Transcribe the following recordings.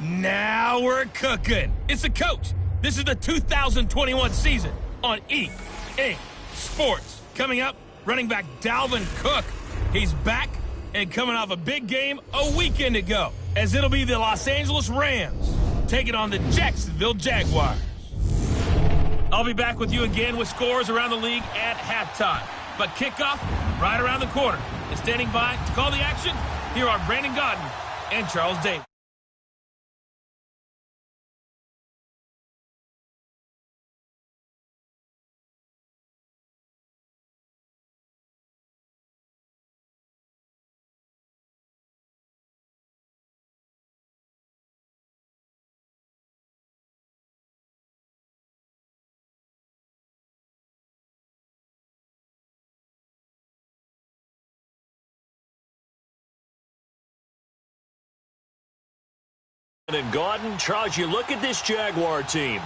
Now we're cooking. It's the coach. This is the 2021 season on EA Sports. Coming up, running back Dalvin Cook. He's back and coming off a big game a weekend ago, as it'll be the Los Angeles Rams taking on the Jacksonville Jaguars. I'll be back with you again with scores around the league at halftime. But kickoff right around the corner. And standing by to call the action, here are Brandon Godden and Charles Davis. And Godden, Charles, you look at this Jaguar team.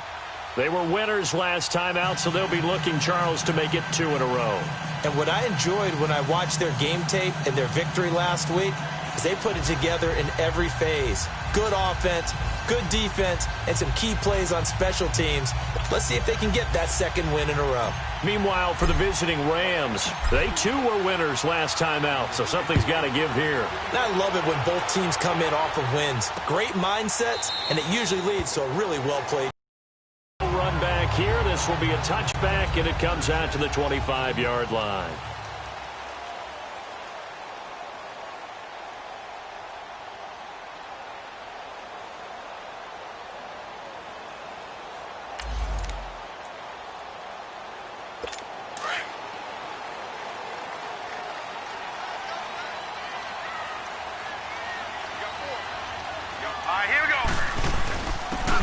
They were winners last time out, so they'll be looking, Charles, to make it 2 in a row. And what I enjoyed when I watched their game tape and their victory last week is they put it together in every phase. Good offense, good defense, and some key plays on special teams. Let's see if they can get that second win in a row. Meanwhile, for the visiting Rams, they too were winners last time out, so something's got to give here. And I love it when both teams come in off of wins. Great mindsets, and it usually leads to a really well-played run back here. This will be a touchback, and it comes out to the 25-yard line.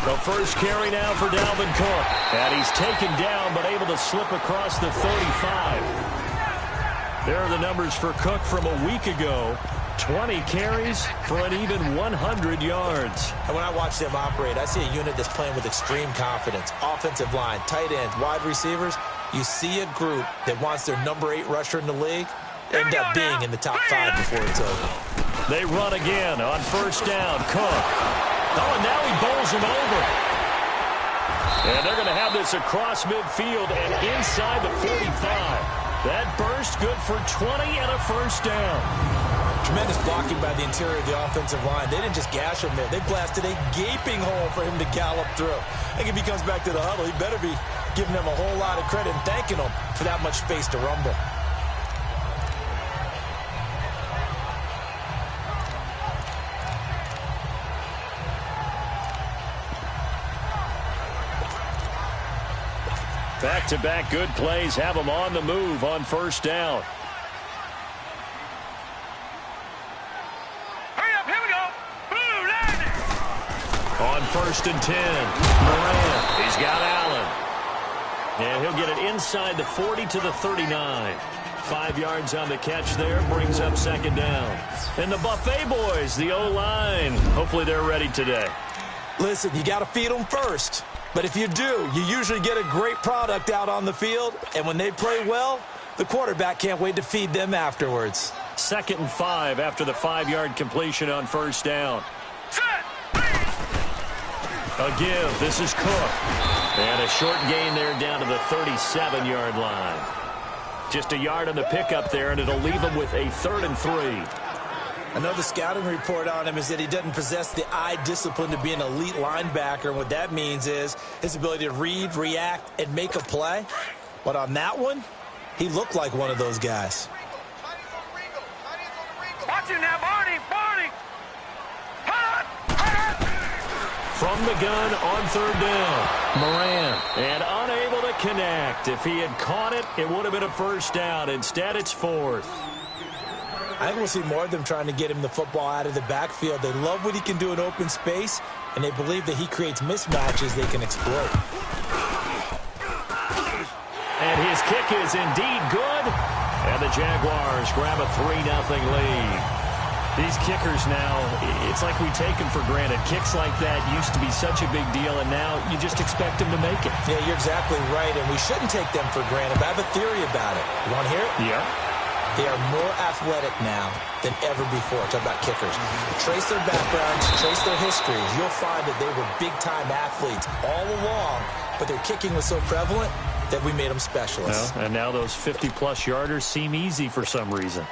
The first carry now for Dalvin Cook. And he's taken down, but able to slip across the 35. There are the numbers for Cook from a week ago. 20 carries for an even 100 yards. And when I watch them operate, I see a unit that's playing with extreme confidence. Offensive line, tight ends, wide receivers. You see a group that wants their number 8 rusher in the league end up being in the top 5 before it's over. They run again on first down. Cook. Oh, and now he bowls him over. And they're going to have this across midfield and inside the 45. That burst good for 20 and a first down. Tremendous blocking by the interior of the offensive line. They didn't just gash him there. They blasted a gaping hole for him to gallop through. I think if he comes back to the huddle, he better be giving them a whole lot of credit and thanking them for that much space to rumble. Back-to-back good plays have them on the move on first down. Hurry up, here we go. Blue line. On first and 10, Moran. He's got Allen. And he'll get it inside the 40 to the 39. 5 yards on the catch there, brings up second down. And the Buffet boys, the O-line, hopefully they're ready today. Listen, you got to feed them first. But if you do, you usually get a great product out on the field. And when they play well, the quarterback can't wait to feed them afterwards. 2nd and 5 after the 5-yard completion on first down. A give. This is Cook. And a short gain there down to the 37-yard line. Just a yard on the pickup there, and it'll leave him with a 3rd and 3. Another scouting report on him is that he doesn't possess the eye discipline to be an elite linebacker. And what that means is his ability to read, react, and make a play. But on that one, he looked like one of those guys. Watch it now, Barney. Barney. From the gun on 3rd down, Moran. And unable to connect. If he had caught it, it would have been a first down. Instead, it's 4th. I think we'll see more of them trying to get him the football out of the backfield. They love what he can do in open space, and they believe that he creates mismatches they can exploit. And his kick is indeed good. And the Jaguars grab a 3-0 lead. These kickers now, it's like we take them for granted. Kicks like that used to be such a big deal, and now you just expect them to make it. Yeah, you're exactly right, and we shouldn't take them for granted. But I have a theory about it. You want to hear it? Yeah. They are more athletic now than ever before. Talk about kickers. Trace their backgrounds, trace their histories. You'll find that they were big-time athletes all along, but their kicking was so prevalent that we made them specialists. Well, and now those 50-plus yarders seem easy for some reason.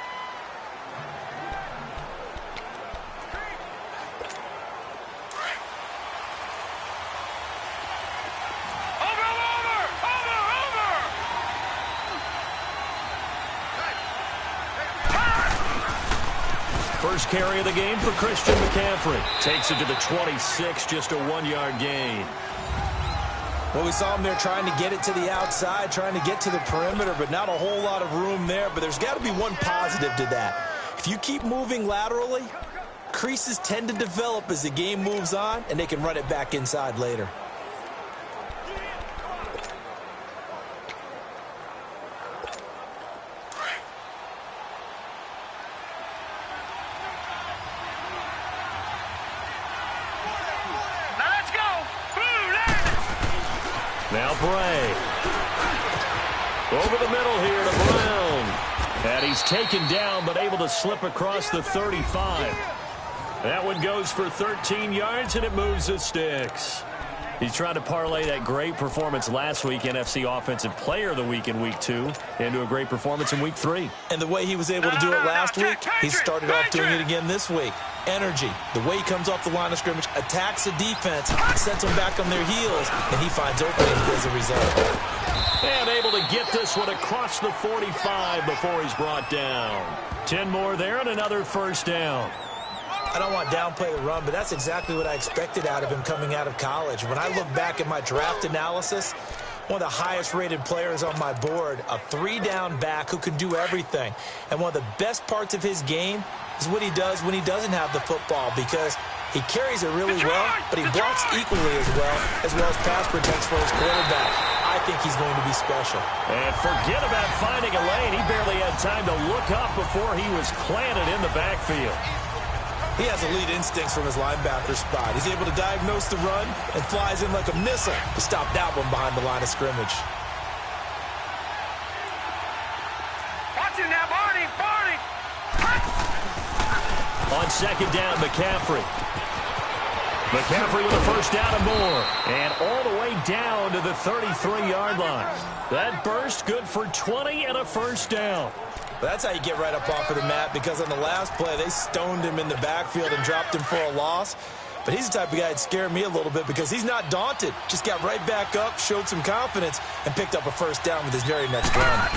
First carry of the game for Christian McCaffrey. Takes it to the 26, just a 1-yard gain. Well, we saw him there trying to get it to the outside, trying to get to the perimeter, but not a whole lot of room there. But there's got to be one positive to that. If you keep moving laterally, creases tend to develop as the game moves on, and they can run it back inside later. Now Bray. Over the middle here to Brown. And he's taken down, but able to slip across the 35. That one goes for 13 yards, and it moves the sticks. He's trying to parlay that great performance last week, NFC Offensive Player of the Week in Week 2, into a great performance in Week 3. And the way he was able to do it last week, he started off doing it again this week. Energy, the way he comes off the line of scrimmage, attacks the defense, sets them back on their heels, and he finds openings as a result. And able to get this one across the 45 before he's brought down. 10 more there and another first down. I don't want to downplay the run, but that's exactly what I expected out of him coming out of college. When I look back at my draft analysis, one of the highest-rated players on my board, a 3-down back who can do everything. And one of the best parts of his game is what he does when he doesn't have the football, because he carries it really well, but he blocks equally as well as pass protects for his quarterback. I think he's going to be special. And forget about finding a lane. He barely had time to look up before he was planted in the backfield. He has elite instincts from his linebacker spot. He's able to diagnose the run and flies in like a missile to stop that one behind the line of scrimmage. Watch it now, Barney, Barney. On second down, McCaffrey. McCaffrey with a first down and more. And all the way down to the 33-yard line. That burst good for 20 and a first down. That's how you get right up off of the mat, because on the last play, they stoned him in the backfield and dropped him for a loss. But he's the type of guy that scared me a little bit because he's not daunted. Just got right back up, showed some confidence, and picked up a first down with his very next run.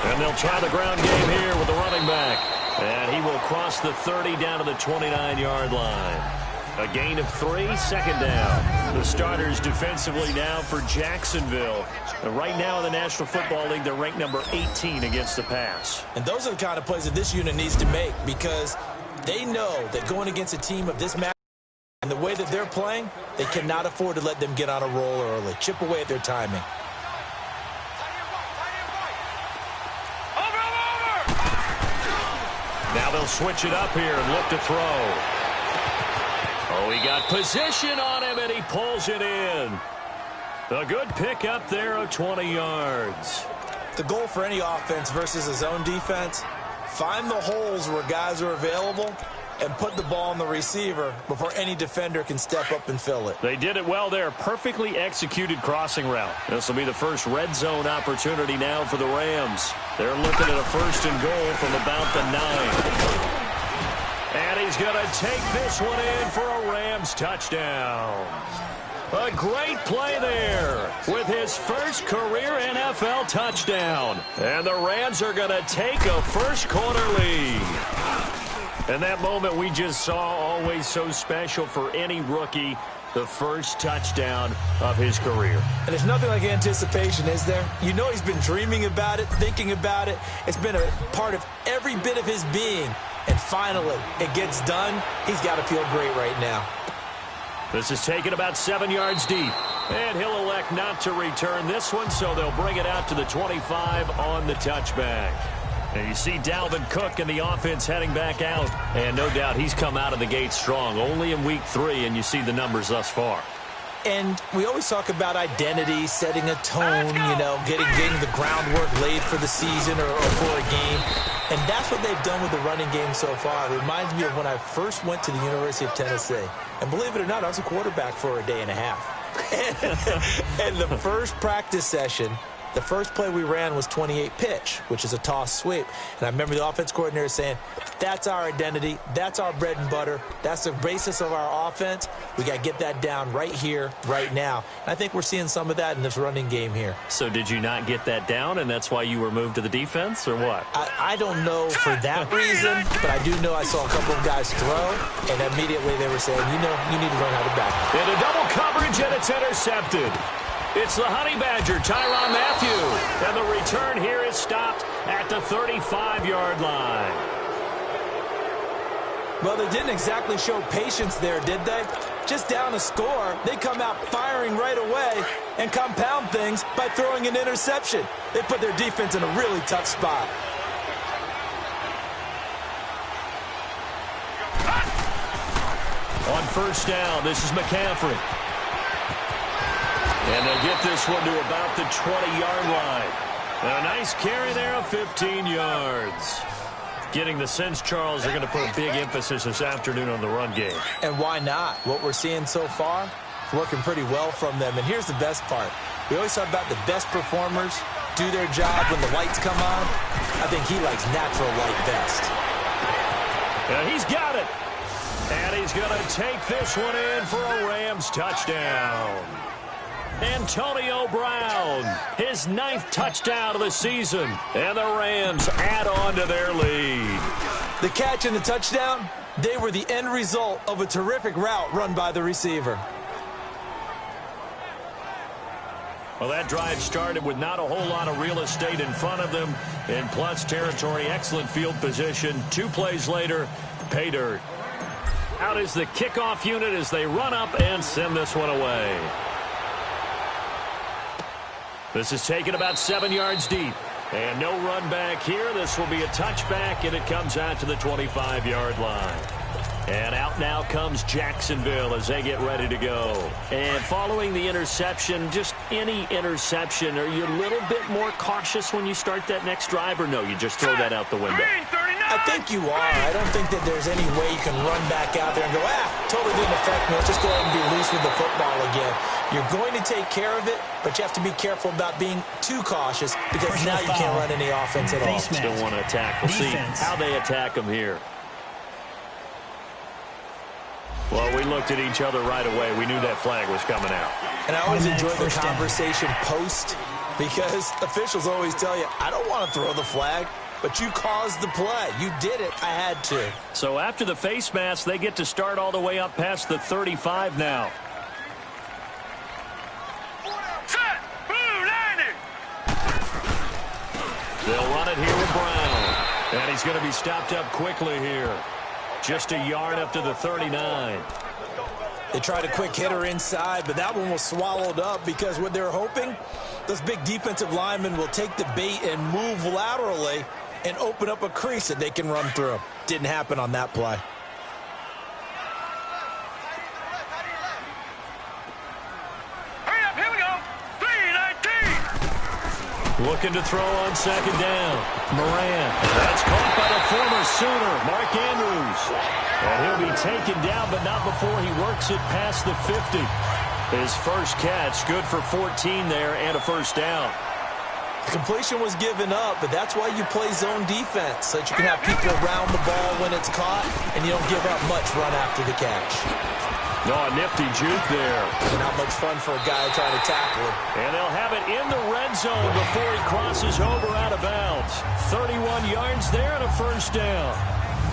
And they'll try the ground game here with the running back. And he will cross the 30 down to the 29-yard line. A gain of 3, second down. The starters defensively now for Jacksonville. And right now in the National Football League, they're ranked number 18 against the pass. And those are the kind of plays that this unit needs to make, because they know that going against a team of this match and the way that they're playing, they cannot afford to let them get on a roll early. Chip away at their timing. Now they'll switch it up here and look to throw. Oh, he got position on him, and he pulls it in. A good pick up there of 20 yards. The goal for any offense versus a zone defense, find the holes where guys are available and put the ball on the receiver before any defender can step up and fill it. They did it well there. Perfectly executed crossing route. This will be the first red zone opportunity now for the Rams. They're looking at a first and goal from about the 9. And he's going to take this one in for a Rams touchdown. A great play there with his first career NFL touchdown. And the Rams are going to take a first quarter lead. And that moment we just saw, always so special for any rookie, the first touchdown of his career. And there's nothing like anticipation, is there? You know he's been dreaming about it, thinking about it. It's been a part of every bit of his being. And finally, it gets done. He's got to feel great right now. This is taken about 7 yards deep. And he'll elect not to return this one, so they'll bring it out to the 25 on the touchback. And you see Dalvin Cook and the offense heading back out. And no doubt he's come out of the gate strong. Only in week 3, and you see the numbers thus far. And we always talk about identity, setting a tone, you know, getting the groundwork laid for the season or for a game. And that's what they've done with the running game so far. It reminds me of when I first went to the University of Tennessee. And believe it or not, I was a quarterback for a day and a half. And the first practice session, the first play we ran was 28 pitch, which is a toss sweep. And I remember the offense coordinator saying, that's our identity, that's our bread and butter, that's the basis of our offense. We got to get that down right here, right now. And I think we're seeing some of that in this running game here. So did you not get that down, and that's why you were moved to the defense, or what? I don't know for that reason, but I do know I saw a couple of guys throw, and immediately they were saying, you know, you need to learn how to back. Into double coverage, and it's intercepted. It's the Honey Badger, Tyrann Mathieu. And the return here is stopped at the 35-yard line. Well, they didn't exactly show patience there, did they? Just down a score, they come out firing right away and compound things by throwing an interception. They put their defense in a really tough spot. On first down, this is McCaffrey. And they'll get this one to about the 20-yard line. And a nice carry there of 15 yards. Getting the sense, Charles, they're going to put a big emphasis this afternoon on the run game. And why not? What we're seeing so far is working pretty well from them. And here's the best part. We always talk about the best performers do their job when the lights come on. I think he likes natural light best. And he's got it. And he's going to take this one in for a Rams touchdown. Antonio Brown, his 9th touchdown of the season, and the Rams add on to their lead. The catch and the touchdown, they were the end result of a terrific route run by the receiver. Well, that drive started with not a whole lot of real estate in front of them. In plus territory, excellent field position. 2 plays later, pay dirt. Out is the kickoff unit as they run up and send this one away. This is taken about 7 yards deep. And no run back here. This will be a touchback, and it comes out to the 25-yard line. And out now comes Jacksonville as they get ready to go. And following the interception, just any interception, are you a little bit more cautious when you start that next drive, or no, you just throw that out the window? I think you are. I don't think that there's any way you can run back out there and go, totally didn't affect me. Let's just go ahead and be loose with the football again. You're going to take care of it, but you have to be careful about being too cautious because now you can't run any offense at all. Still want to attack. We'll see how they attack them here. Well, we looked at each other right away. We knew that flag was coming out. And I always enjoy the conversation post because officials always tell you, I don't want to throw the flag, but you caused the play. You did it. I had to. So after the face mask, they get to start all the way up past the 35 now. They'll run it here with Brown. And he's going to be stopped up quickly here. Just a yard up to the 39. They tried a quick hitter inside, but that one was swallowed up because what they're hoping, those big defensive linemen will take the bait and move laterally and open up a crease that they can run through. Didn't happen on that play. Hurry up, here we go. 3-19. Looking to throw on second down. Moran. That's caught by the former Sooner, Mark Andrews. And he'll be taken down, but not before he works it past the 50. His first catch, good for 14 there and a first down. Completion was given up, but that's why you play zone defense, so that you can have people around the ball when it's caught, and you don't give up much run after the catch. No, a nifty juke there. Not much fun for a guy trying to tackle him. And they'll have it in the red zone before he crosses over out of bounds. 31 yards there and a first down.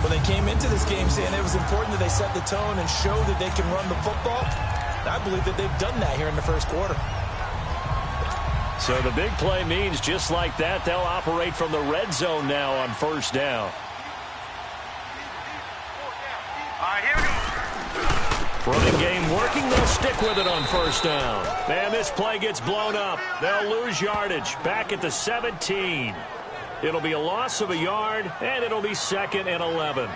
Well, they came into this game saying it was important that they set the tone and show that they can run the football. And I believe that they've done that here in the first quarter. So the big play means just like that, they'll operate from the red zone now on first down. All right, here we go. Running game working, they'll stick with it on first down. And this play gets blown up. They'll lose yardage back at the 17. It'll be a loss of a yard, and it'll be 2nd and 11.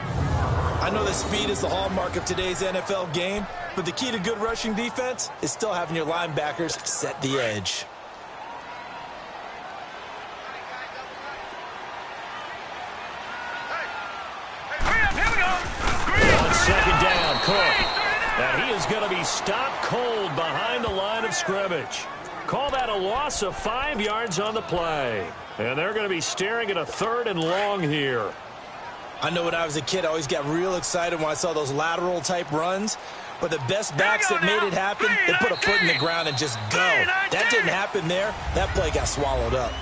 I know that speed is the hallmark of today's NFL game, but the key to good rushing defense is still having your linebackers set the edge. On second down, Cook. And he is going to be stopped cold behind the line of scrimmage. Call that a loss of 5 yards on the play. And they're going to be staring at a 3rd and long here. I know when I was a kid, I always got real excited when I saw those lateral-type runs. But the best backs that made it happen, they put a foot in the ground and just go. That didn't happen there. That play got swallowed up.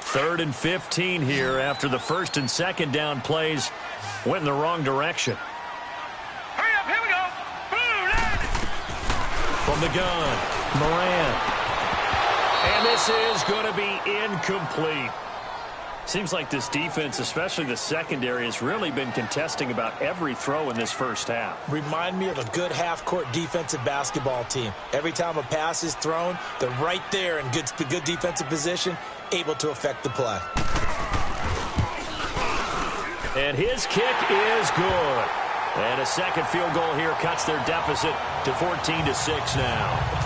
3rd and 15 here after the 1st and 2nd down plays went in the wrong direction. Hurry up, here we go. From the gun, Moran. And this is going to be incomplete. Seems like this defense, especially the secondary, has really been contesting about every throw in this first half. Remind me of a good half-court defensive basketball team. Every time a pass is thrown, they're right there in good defensive position, able to affect the play. And his kick is good. And a second field goal here cuts their deficit to 14-6 now.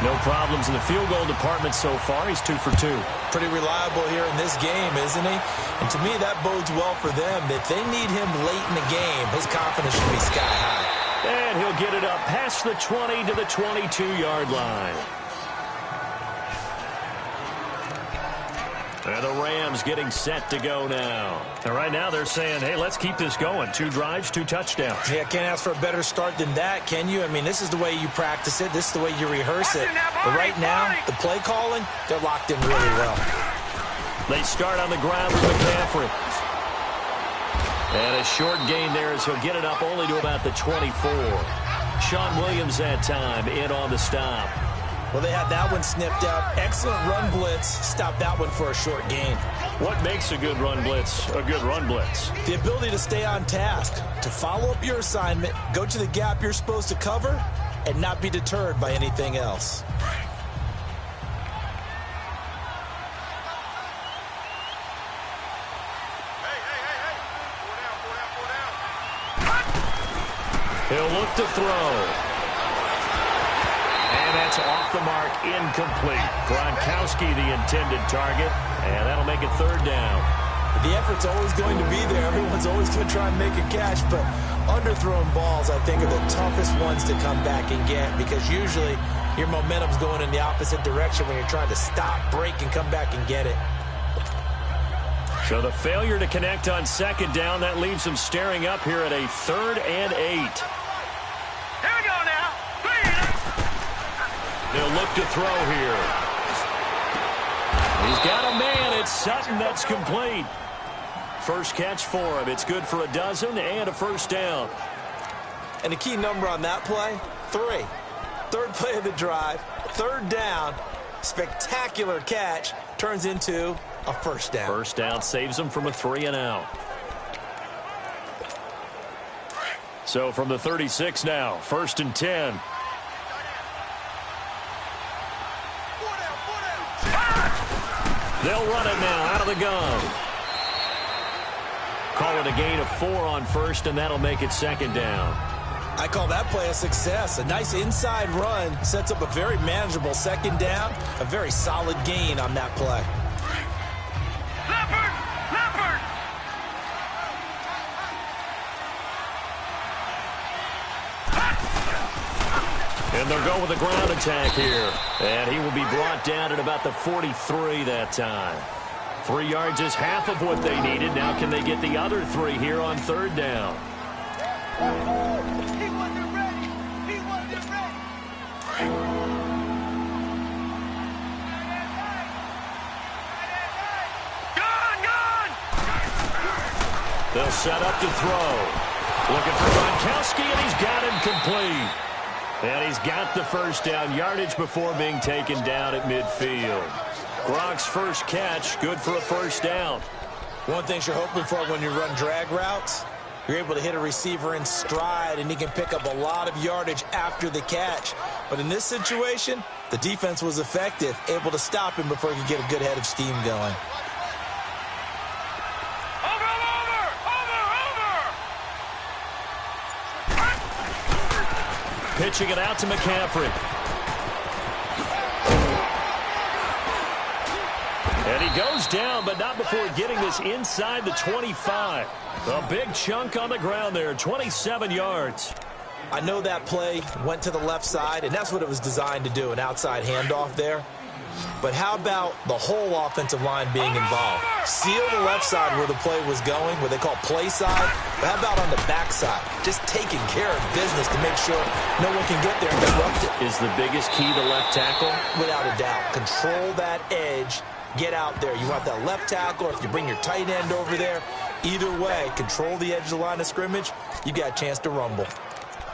No problems in the field goal department so far. He's 2 for 2. Pretty reliable here in this game, isn't he? And to me, that bodes well for them. If they need him late in the game, his confidence should be sky high. And he'll get it up past the 20 to the 22-yard line. And the Rams getting set to go now. And right now they're saying, hey, let's keep this going. 2 drives, 2 touchdowns. Yeah, can't ask for a better start than that, can you? I mean, this is the way you practice it. This is the way you rehearse it. But right now, the play calling, they're locked in really well. They start on the ground with McCaffrey. And a short gain there as he'll get it up only to about the 24. Sean Williams that time in on the stop. Well, they had that one sniffed out. Excellent run blitz. Stop that one for a short gain. What makes a good run blitz a good run blitz? The ability to stay on task, to follow up your assignment, go to the gap you're supposed to cover, and not be deterred by anything else. He'll look to throw. And that's off the mark, incomplete. Gronkowski the intended target, and that'll make it 3rd down. The effort's always going to be there. Everyone's always going to try and make a catch, but underthrown balls, I think, are the toughest ones to come back and get because usually your momentum's going in the opposite direction when you're trying to stop, break, and come back and get it. So the failure to connect on 2nd down, that leaves them staring up here at a 3rd and 8. Here we go now. They'll look to throw here. He's got a man. It's Sutton that's complete. First catch for him. It's good for a dozen and a 1st down. And the key number on that play, 3. 3rd play of the drive, 3rd down, spectacular catch, turns into a 1st down. 1st down saves him from a 3 and out. So from the 36 now, 1st and 10. They'll run it now out of the gun. Call it a gain of 4 on 1st, and that'll make it 2nd down. I call that play a success. A nice inside run sets up a very manageable 2nd down. A very solid gain on that play. Leopard! Leopard! And they'll go with a ground attack here. And he will be brought down at about the 43 that time. 3 yards is half of what they needed. Now can they get the other 3 here on 3rd down? He wasn't ready! He wasn't ready! Gone! They'll set up to throw. Looking for Gronkowski, and he's got him complete. And he's got the 1st down yardage before being taken down at midfield. Gronk's first catch, good for a 1st down. One thing you're hoping for when you run drag routes, you're able to hit a receiver in stride, and he can pick up a lot of yardage after the catch. But in this situation, the defense was effective, able to stop him before he could get a good head of steam going. Over! pitching it out to McCaffrey. And he goes down, but not before getting this inside the 25. A big chunk on the ground there, 27 yards. I know that play went to the left side, and that's what it was designed to do, an outside handoff there. But how about the whole offensive line being involved? Seal the left side where the play was going, what they call play side. But how about on the back side? Just taking care of business to make sure no one can get there and disrupt it. Is the biggest key to left tackle? Without a doubt. Control that edge. Get out there. You want that left tackle, or if you bring your tight end over there, either way, control the edge of the line of scrimmage, you got a chance to rumble.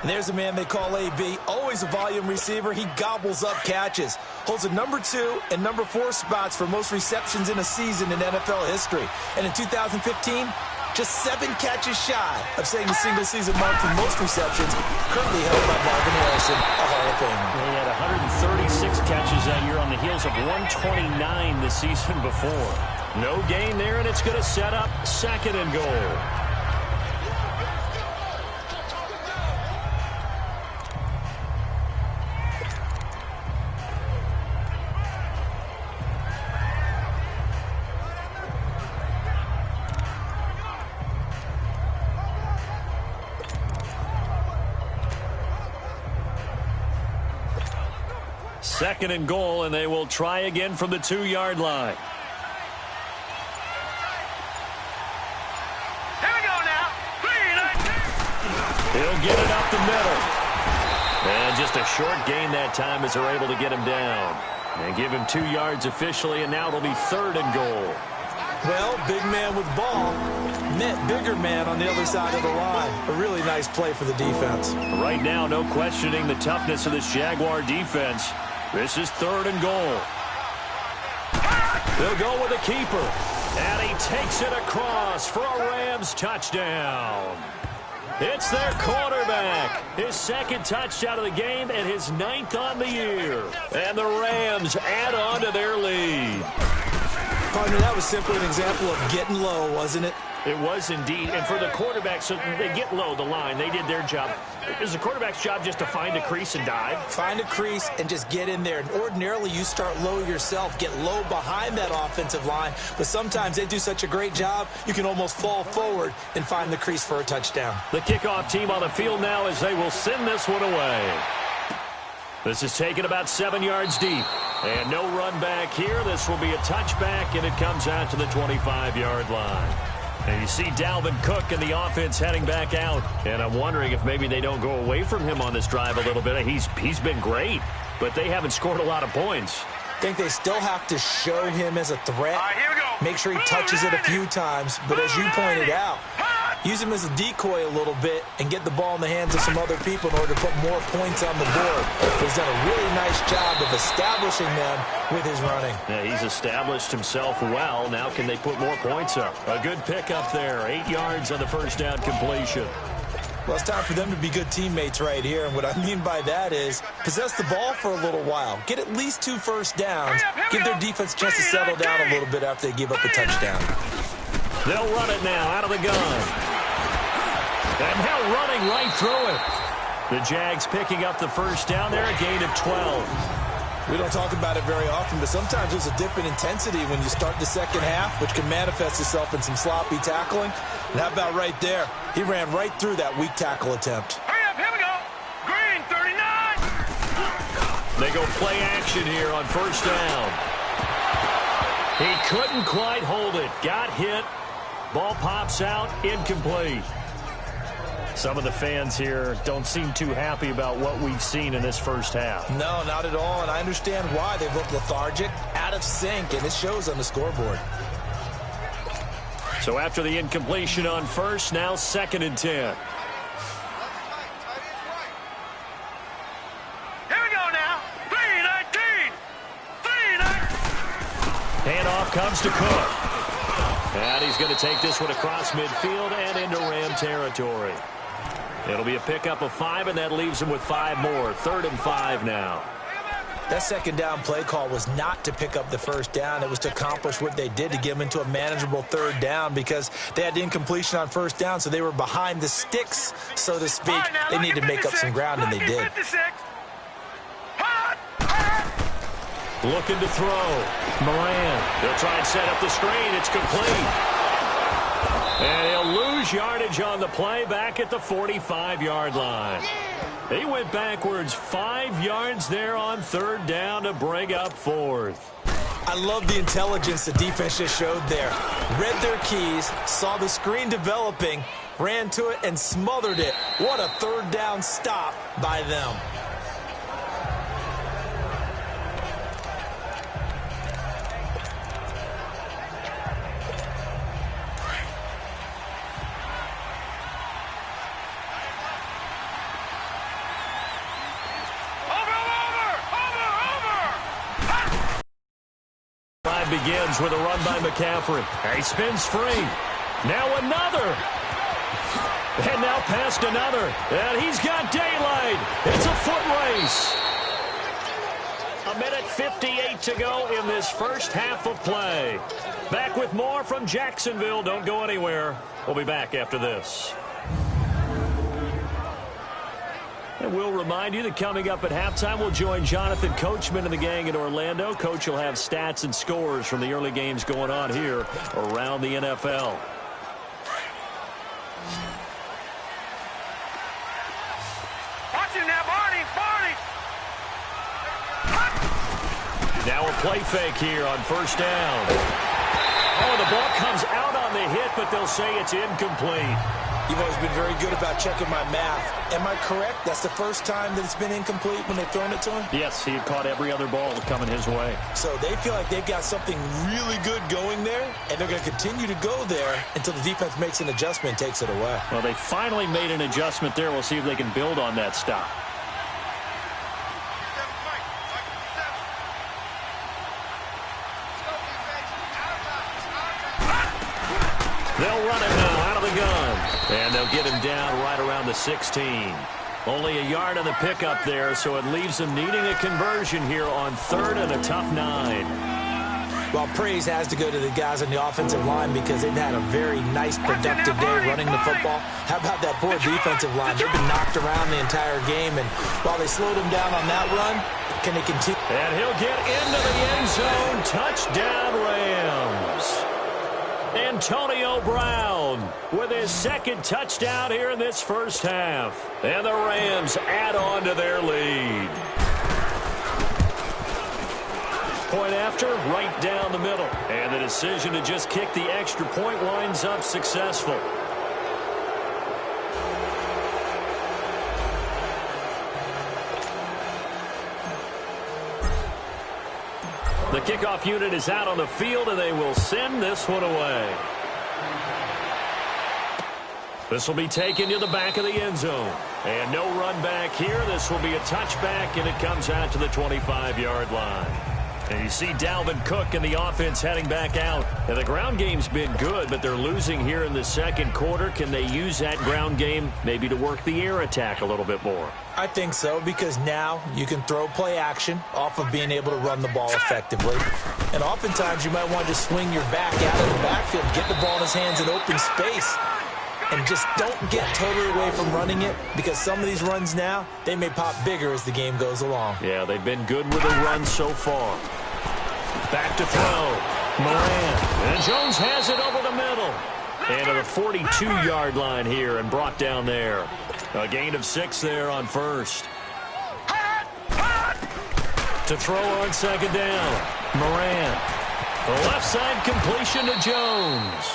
And there's a man they call AB, always a volume receiver. He gobbles up catches, holds the number 2 and number 4 spots for most receptions in a season in NFL history. And in 2015, just 7 catches shy of setting the single-season mark for most receptions, currently held by Marvin Harrison, a Hall of Famer. He had 136 catches that year on the heels of 129 the season before. No gain there, and it's going to set up 2nd and goal. Second and goal, and they will try again from the 2-yard line. Here we go now. 3-19. He'll get it up the middle. And just a short gain that time as they're able to get him down. And give him 2 yards officially, and now it'll be 3rd and goal. Well, big man with ball met bigger man on the other side of the line. A really nice play for the defense. Right now, no questioning the toughness of this Jaguar defense. This is 3rd and goal. They'll go with a keeper. And he takes it across for a Rams touchdown. It's their quarterback. His 2nd touchdown of the game and his 9th on the year. And the Rams add on to their lead. Partner, that was simply an example of getting low, wasn't it? It was indeed. And for the quarterback, so they get low the line. They did their job. Is the quarterback's job just to find a crease and dive? Find a crease and just get in there. And ordinarily, you start low yourself, get low behind that offensive line. But sometimes they do such a great job, you can almost fall forward and find the crease for a touchdown. The kickoff team on the field now as they will send this one away. This is taken about 7 yards deep. And no run back here. This will be a touchback, and it comes out to the 25-yard line. And you see Dalvin Cook and the offense heading back out. And I'm wondering if maybe they don't go away from him on this drive a little bit. He's been great, but they haven't scored a lot of points. I think they still have to show him as a threat. Here we go. Make sure he touches it a few times. But as you pointed out, use him as a decoy a little bit and get the ball in the hands of some other people in order to put more points on the board. He's done a really nice job of establishing them with his running. Yeah, he's established himself well. Now can they put more points up? A good pickup there. 8 yards on the first down completion. Well, it's time for them to be good teammates right here. And what I mean by that is possess the ball for a little while. Get at least 2 first downs. Give their defense a chance to settle down a little bit after they give up a touchdown. They'll run it now out of the gun. And now running right through it. The Jags picking up the first down there, a gain of 12. We don't talk about it very often, but sometimes there's a dip in intensity when you start the second half, which can manifest itself in some sloppy tackling. And how about right there? He ran right through that weak tackle attempt. Hurry up, here we go. Green, 39. They go play action here on first down. He couldn't quite hold it. Got hit. Ball pops out, incomplete. Some of the fans here don't seem too happy about what we've seen in this first half. No, not at all, and I understand why. They've looked lethargic, out of sync, and it shows on the scoreboard. So after the incompletion on first, now 2nd and 10. Here we go now. 3-19. 3-19. Handoff comes to Cook. And he's going to take this one across midfield and into Ram territory. It'll be a pickup of 5, and that leaves him with 5 more. 3rd and 5 now. That second down play call was not to pick up the first down. It was to accomplish what they did, to get them into a manageable third down, because they had the incompletion on first down, so they were behind the sticks, so to speak. They needed to make up some ground, and they did. Looking to throw. Moran. They'll try and set up the screen. It's complete. And he'll lose yardage on the play back at the 45-yard line. He went backwards 5 yards there on third down to bring up fourth. I love the intelligence the defense just showed there. Read their keys, saw the screen developing, ran to it, and smothered it. What a third down stop by them. Begins with a run by McCaffrey. He spins free. Now another. And now past another. And he's got daylight. It's a foot race. 1:58 to go in this first half of play. Back with more from Jacksonville. Don't go anywhere. We'll be back after this. And we'll remind you that coming up at halftime, we'll join Jonathan Coachman and the gang in Orlando. Coach will have stats and scores from the early games going on here around the NFL. Watch him now, Barney. Now a play fake here on first down. Oh, the ball comes out on the hit, but they'll say it's incomplete. You've always been very good about checking my math. Am I correct? That's the first time that it's been incomplete when they've thrown it to him? Yes, he had caught every other ball coming his way. So they feel like they've got something really good going there, and they're going to continue to go there until the defense makes an adjustment and takes it away. Well, they finally made an adjustment there. We'll see if they can build on that stop. They'll run it now out of the gun. And they'll get him down right around the 16. Only a yard on the pickup there, so it leaves them needing a conversion here on third and a tough 9. Well, praise has to go to the guys on the offensive line because they've had a very nice, productive day running the football. How about that poor defensive line? They've been knocked around the entire game, and while they slowed them down on that run, can they continue? And he'll get into the end zone. Touchdown, Rams. Antonio Brown with his second touchdown here in this first half. And the Rams add on to their lead. Point after, right down the middle. And the decision to just kick the extra point winds up successful. The kickoff unit is out on the field, and they will send this one away. This will be taken to the back of the end zone. And no run back here. This will be a touchback, and it comes out to the 25-yard line. And you see Dalvin Cook and the offense heading back out. And the ground game's been good, but they're losing here in the second quarter. Can they use that ground game maybe to work the air attack a little bit more? I think so, because now you can throw play action off of being able to run the ball effectively. And oftentimes you might want to just swing your back out of the backfield, get the ball in his hands in open space, and just don't get totally away from running it, because some of these runs now, they may pop bigger as the game goes along. Yeah, they've been good with the run so far. Back to throw. Moran. And Jones has it over the middle. And to the 42-yard line here and brought down there. A gain of 6 there on first. To throw on second down. Moran. The left side completion to Jones.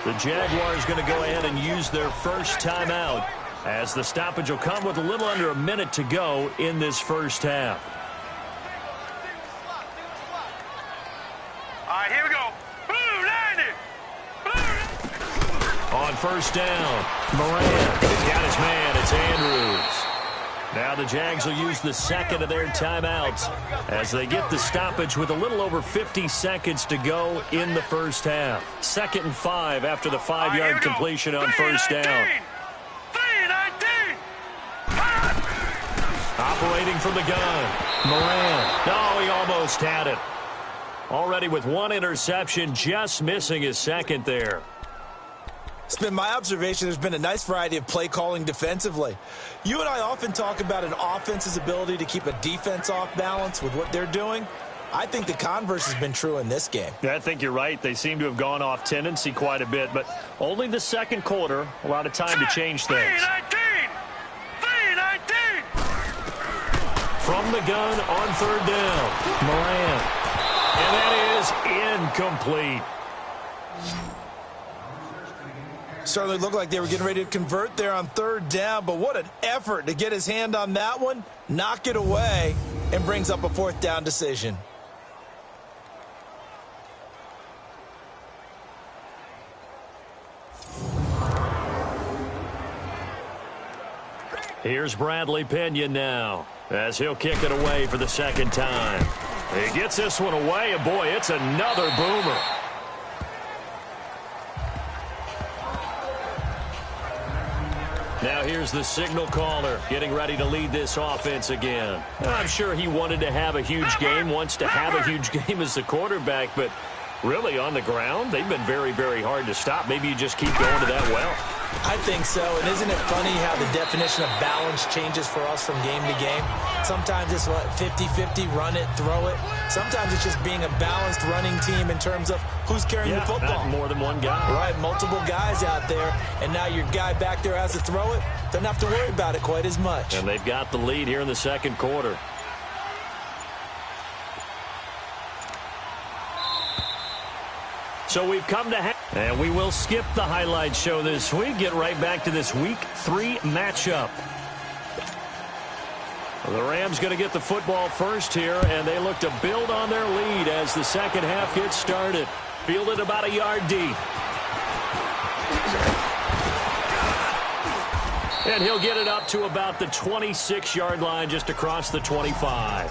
The Jaguars going to go ahead and use their first timeout, as the stoppage will come with a little under a minute to go in this first half. All right, here we go. Boom, landed. Boom. On first down, Moran. He's got his man. It's Andrews. Now the Jags will use the second of their timeouts as they get the stoppage with a little over 50 seconds to go in the first half. 2nd and 5 after the 5-yard completion on first down. Operating from the gun. Moran. No, he almost had it. Already with one interception, just missing his second there. It's been my observation there's been a nice variety of play calling defensively. You and I often talk about an offense's ability to keep a defense off balance with what they're doing. I think the converse has been true in this game. Yeah, I think you're right. They seem to have gone off tendency quite a bit, but only the second quarter, a lot of time to change things. 3-19! From the gun on third down, Moran. And that is incomplete. Certainly looked like they were getting ready to convert there on third down, but what an effort to get his hand on that one, knock it away, and brings up a fourth down decision. Here's Bradley Pinion now, as he'll kick it away for the second time. He gets this one away, and boy, it's another boomer. Now here's the signal caller getting ready to lead this offense again. I'm sure he wanted to have a huge game, wants to have a huge game as the quarterback, but really on the ground, they've been very, very hard to stop. Maybe you just keep going to that well. I think so, and isn't it funny how the definition of balance changes for us from game to game? Sometimes it's 50-50, run it, throw it. Sometimes it's just being a balanced running team in terms of who's carrying the football. Not more than one guy. Right, multiple guys out there, and now your guy back there has to throw it. Doesn't have to worry about it quite as much. And they've got the lead here in the second quarter. So we've come to and we will skip the highlight show this week. Get right back to this Week 3 matchup. The Rams going to get the football first here, and they look to build on their lead as the second half gets started. Fielded about a yard deep. And he'll get it up to about the 26-yard line, just across the 25.